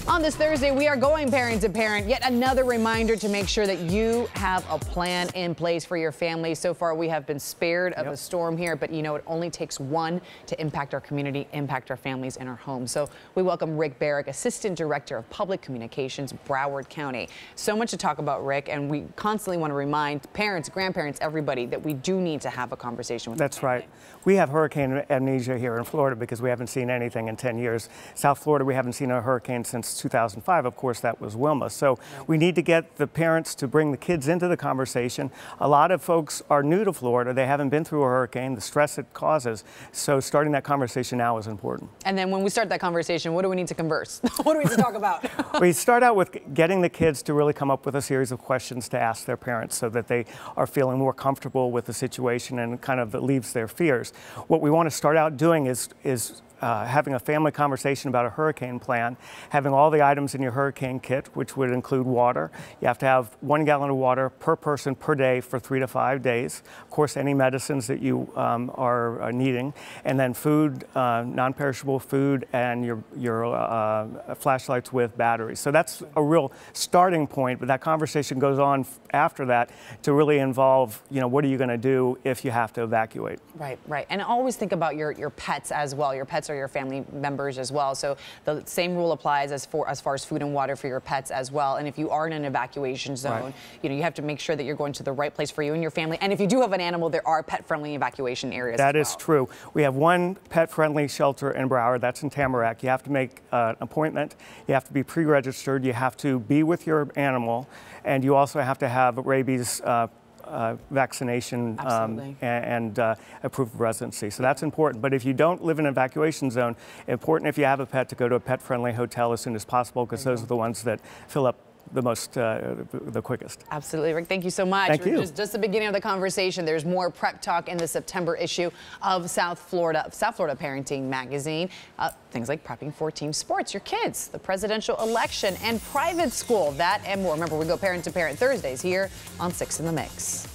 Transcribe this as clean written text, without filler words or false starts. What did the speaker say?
On this Thursday, we are going parent to parent. Yet another reminder to make sure that you have a plan in place for your family. So far, we have been spared of a storm here, but you know, it only takes one to impact our community, impact our families and our homes. So we welcome Ric Barrick, Assistant Director of Public Communications, Broward County. So much to talk about, Ric, and we constantly want to remind parents, grandparents, everybody that we do need to have a conversation with That's right. We have hurricane amnesia here in Florida because we haven't seen anything in 10 years. South Florida, we haven't seen a hurricane since 2005. Of course, that was Wilma. So we need to get the parents to bring the kids into the conversation. A lot of folks are new to Florida. They haven't been through a hurricane, the stress it causes. So starting that conversation now is important. And then when we start that conversation, what do we need to converse? What do we need to talk about? We start out with getting the kids to really come up with a series of questions to ask their parents so that they are feeling more comfortable with the situation and kind of leaves their fears. What we want to start out doing is having a family conversation about a hurricane plan, having all the items in your hurricane kit, which would include water. You have to have 1 gallon of water per person per day for 3 to 5 days. Of course, any medicines that you are needing, and then food, non-perishable food, and your flashlights with batteries. So that's a real starting point, but that conversation goes on after that to really involve, you know, what are you going to do if you have to evacuate? Right, right. And always think about your pets as well. Your pets are your family members as well. So the same rule applies as far as food and water for your pets as well. And if you are in an evacuation zone, you know, you have to make sure that you're going to the right place for you and your family. And if you do have an animal, there are pet-friendly evacuation areas. That is true. We have one pet-friendly shelter in Broward. That's in Tamarack. You have to make an appointment. You have to be pre-registered. You have to be with your animal, and you also have to have rabies vaccination and a proof of residency. So that's important. But if you don't live in an evacuation zone, important if you have a pet to go to a pet-friendly hotel as soon as possible, because those are the ones that fill up the most, the quickest. Absolutely, Ric. Thank you so much. Thank you. Just the beginning of the conversation. There's more prep talk in the September issue of South Florida Parenting Magazine. Things like prepping for team sports, your kids, the presidential election, and private school. That and more. Remember, we go parent to parent Thursdays here on 6 in the Mix.